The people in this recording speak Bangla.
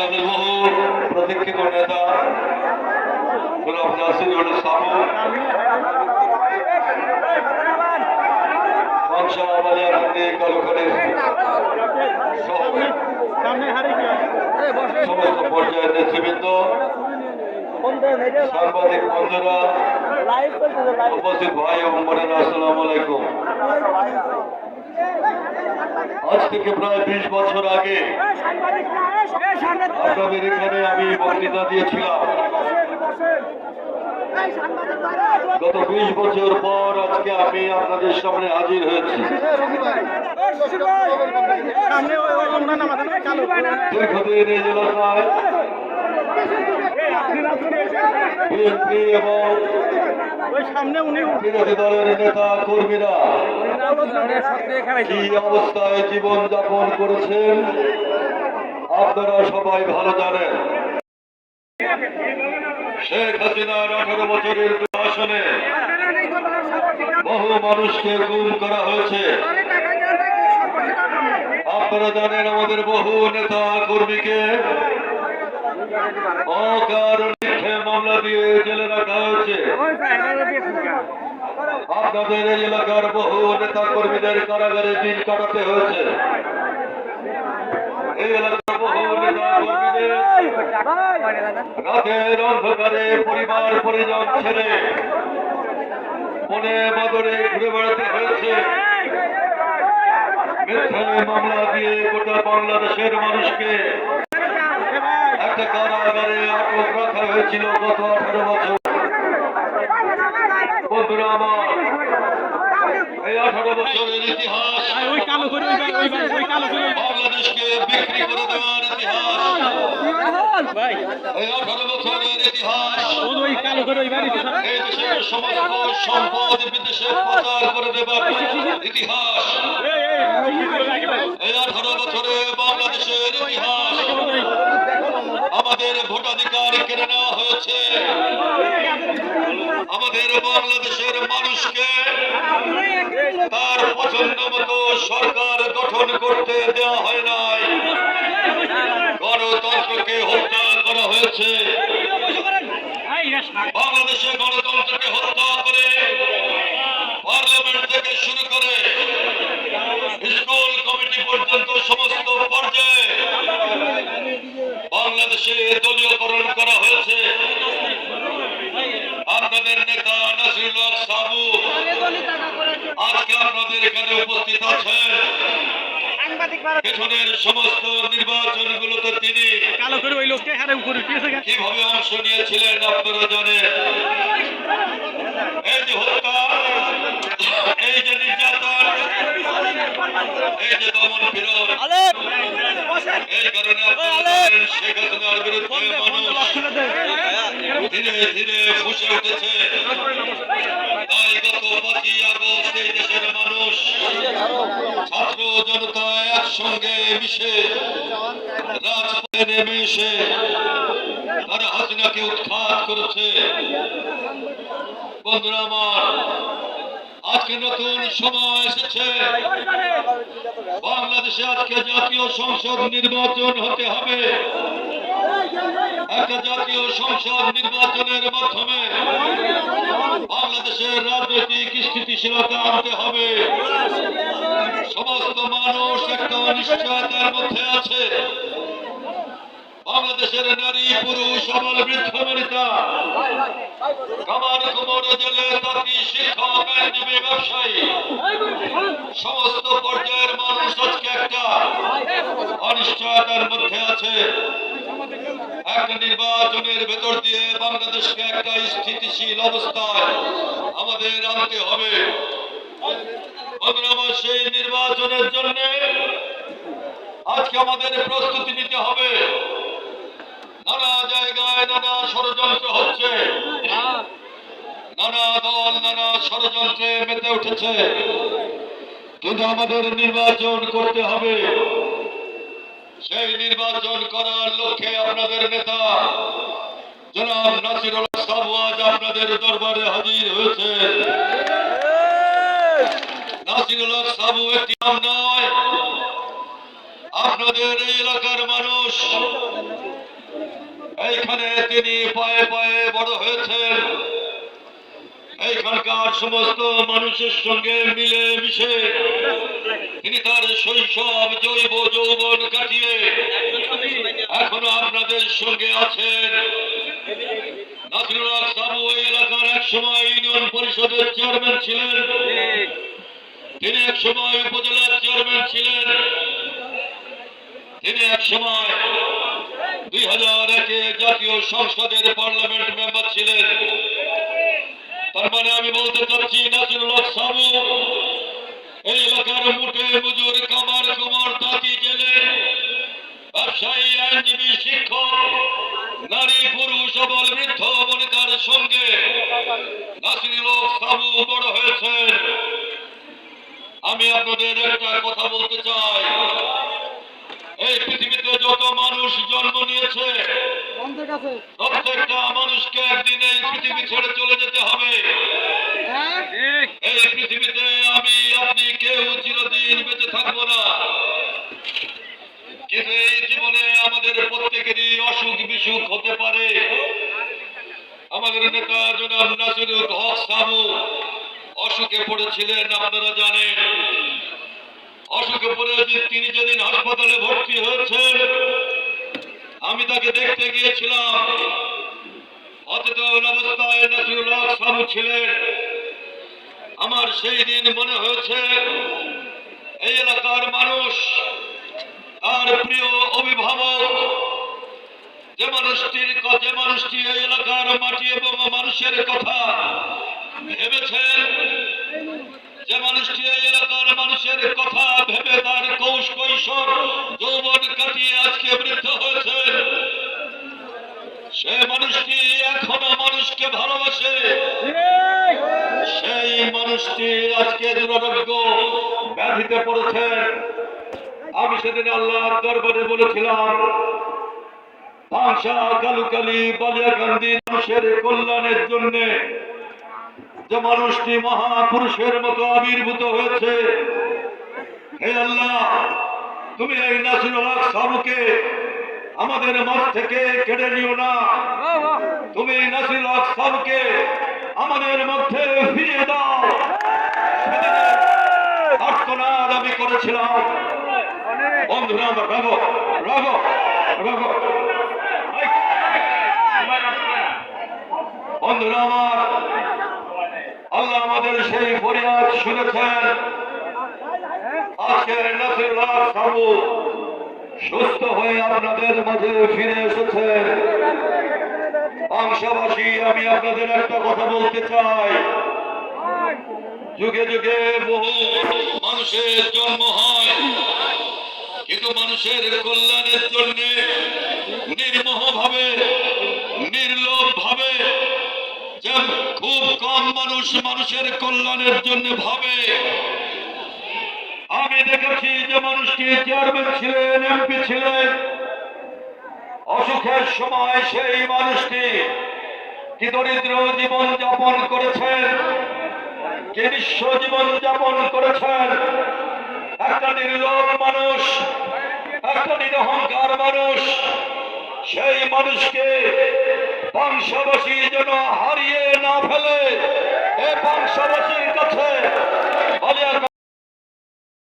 আপনাদের বহু প্রতীক্ষিত নেতা গোলাম নাসিরুল সাবু, মানসাবালিয়াখালী কালুখালীর সমস্ত পর্যায়ের নেতৃবৃন্দ, সাংবাদিক বন্ধুরা, উপস্থিত ভাই এবং বোনেরা, আসসালামু আলাইকুম। আজ থেকে প্রায় 20 বছর আগে আপনাদের এখানে আমি বক্তৃতা দিয়েছিলাম। গত 20 বছর পর আজকে আমি আপনাদের সামনে হাজির হয়েছি। দীর্ঘদিন এই এলাকায় বিএনপি এবং বিরোধী দলের নেতা কর্মীরা কি অবস্থায় জীবন যাপন করেছেন আপনারা সবাই ভালো জানেন। শেখ হাসিনার 18 বছরের শাসনে বহু মানুষকে গুম করা হয়েছে। আপনারা জানেন আমাদের বহু নেতা কর্মীকে অকারণে মামলা দিয়ে জেলে রাখা হয়েছে। আপনাদের এই এলাকার বহু নেতা কর্মীদের কারাগারে দিন কাটাতে হয়েছে। এই এলাকার বহু নেতা কর্মীদের রাতের অন্ধকারে পরিবার পরিজন ছেড়ে বনে বাদরে ঘুরে বেড়াতে হয়েছে। মিথ্যা মামলা দিয়ে গোটা বাংলাদেশের মানুষকে একটা কারাগারে আটক রাখা হয়েছিল গত 18 বছর। বন্ধুরা আমার, এই 18 বছরের ইতিহাস বাংলাদেশকে বিক্রি করে দেওয়ার ইতিহাস। এই 18 বছরের ইতিহাস এই দেশের সমস্ত সম্পদ বিদেশে পাচার করে দেবার ইতিহাস। এই 18 বছরে বাংলাদেশের ইতিহাস। আমাদের ভোটাধিকার কেড়ে নেওয়া হয়েছে। আমাদের বাংলাদেশের মানুষকে তার পছন্দ মতো সরকার গঠন করতে দেওয়া হয় নাই। গণতন্ত্রকে হত্যা করা হয়েছে। বাংলাদেশে গণতন্ত্রকে হত্যা করে পার্লামেন্ট থেকে শুরু করে স্কুল কমিটি পর্যন্ত সমস্ত পর্যায়ে বাংলাদেশে দলীয়করণ করা হয়েছে। আপনাদের নেতা নাসিরুল হক সাবু আজকে আপনাদের এখানে উপস্থিত আছেন। পেছনের সমস্ত নির্বাচনগুলোতে তিনি কিভাবে অংশ নিয়েছিলেন আপনারা জানেন। এই যে হত্যা, এই যে নির্যাতন, এই যে দমন পীড়ন, এই কারণে আপনারা জানেন শেখ হাসিনার বিরুদ্ধে মানুষ ধীরে ধীরে ফুঁসে উঠেছে। তাই গত 5ই আগস্ট এই দেশের মানুষ ছাত্র জনতা একসঙ্গে মিশে রাজপথে নেমে এসে তারা হাসিনাকে উৎখাত করেছে। বন্ধুরা আমার, আজকে নতুন সময় এসেছে। বাংলাদেশে আজকে জাতীয় সংসদ নির্বাচন হতে হবে। একটা জাতীয় সংসদ নির্বাচনের মাধ্যমে বাংলাদেশের রাজনৈতিক স্থিতিশীলতা আনতে হবে। সমস্ত মানুষ একটা অনিশ্চয়তার মধ্যে আছে। বাংলাদেশের নারী পুরুষ আবাল বৃদ্ধ বনিতা, কামার কুমোর জেলে তাঁতি শিক্ষক আইনজীবী ব্যবসায়ী সমস্ত পর্যায়ের মানুষ আজকে একটা অনিশ্চয়তার মধ্যে আছে। একটা নির্বাচনের ভেতর দিয়ে বাংলাদেশকে একটা স্থিতিশীল অবস্থায় আমাদের আনতে হবে। সেই নির্বাচনের জন্য আজকে আমাদের প্রস্তুতি নিতে হবে। নানা জায়গায় নানা ষড়যন্ত্র হচ্ছে, নানা দল নানা ষড়যন্ত্রে মেতে উঠেছে, কিন্তু আমাদের নির্বাচন করতে হবে। সেই নির্বাচন করার লক্ষ্যে আপনাদের নেতা জনাব নাসিরুল হক সাবু আজ আপনাদের দরবারে হাজির হয়েছে। নাসিরুল হক সাবু একটি নাম নয়, আপনাদের এই এলাকার মানুষ এইখানে তিনি পায়ে পায়ে বড় হয়েছেন, এইখানকার সমস্ত মানুষের সঙ্গে মিলে মিশে তিনি তার শৈশব জৈব যৌবন কাটিয়ে এখনো আপনাদের সঙ্গে আছেন। নাসিরুল হক সাবু এই এলাকার এক সময় ইউনিয়ন পরিষদের চেয়ারম্যান ছিলেন, তিনি এক সময় উপজেলার চেয়ারম্যান ছিলেন, তিনি এক সময় 2001-এ জাতীয় সংসদের পার্লামেন্ট মেম্বার ছিলেন। তার মানে আমি বলতে চাচ্ছি নাসিরুল হক সাবু এই এলাকার মুঠে মজুর, কামার, কুমার, তাঁতি, জেলে, ব্যবসায়ী, আইনজীবী, শিক্ষক, নারী, পুরুষ, সবল, বৃদ্ধ, বনিতার সঙ্গে নাসিরুল হক সাবু বড় হয়েছেন। আমি আপনাদের একটা কথা বলতে চাই, এই পৃথিবীতে যত মানুষ জন্ম নিয়েছে প্রত্যেকটা মানুষকে একদিন এই পৃথিবী ছেড়ে চলে যেতে হবে। এই পৃথিবীতে আমি আপনি কেউ চিরদিন বেঁচে থাকবো না, কিন্তু এই জীবনে আমাদের প্রত্যেকেরই অসুখ বিসুখ হতে পারে। আমাদের নেতা জনাব নাসিরুল হক সাবু অসুখে পড়েছিলেন, আপনারা জানেন। অসুখে পড়ে তিনি যেদিন হাসপাতালে ভর্তি হয়েছেন আমি তাকে দেখতে গিয়েছিলাম। অচেতন অবস্থায় নাসিরুল হক সাবু ছিলেন। আমার সেই দিন মনে হয়েছে এই এলাকার মানুষ, তার প্রিয় অভিভাবক, যে মানুষটি এই এলাকার মাটি এবং মানুষের কথা ভেবেছেন, যে মানুষটি এই এলাকার মানুষের কথা ভেবে তার কৈশোর যৌবন কাটিয়ে আজকে বৃদ্ধ হয়েছেন, সে মানুষটি এখনো মানুষকে ভালোবাসে। সেই মানুষটি আজকে দুরারোগ্য ব্যাধিতে পড়েছেন। আমি সেদিন আল্লাহর দরবারে বলেছিলাম, পাংশা, কালুকালী, বালিয়াকান্দি মানুষের কল্যাণের জন্য যে মানুষটি মহাপুরুষের মতো আবির্ভূত হয়েছে, হে আল্লাহ, তুমি এই নাসিরুল হক সাবুকে আমাদের মাঝ থেকে কেড়ে নিও না। তুমি নাসিরুল হক সাবুকে আমাদের মধ্যে ফিরিয়ে দাও। আর্তনাদ আমি করেছিলাম। বন্ধুরা, আমার রাগো রাগো রাগো বন্ধুরা আমার, আল্লাহ আমাদের সেই ফরিয়াদ শুনেছেন। আজকে নাসিরুল হক সাবু সুস্থ হয়ে আপনাদের মাঝে ফিরে এসেছেন। পাংশাবাসী, আমি আপনাদের একটা কথা বলতে চাই, যুগে যুগে বহু মানুষের জন্ম হয়, কিন্তু মানুষের কল্যাণের জন্য নির্মোহ ভাবে, নির্লোভ ভাবে যে খুব কম মানুষ মানুষের কল্যাণের জন্য ভাবে। আমি দেখেছি যে মানুষটি চেয়ারম্যান ছিলেন, এমপি ছিলেন, অসুখের সময় সেই মানুষটি কি দরিদ্র জীবন যাপন করেছেন, কি নিঃস্ব জীবন যাপন করেছেন। একটা নির্লোভ মানুষ, একটা নিরহংকার মানুষ, সেই মানুষকে পাংশাবাসী যেন হারিয়ে না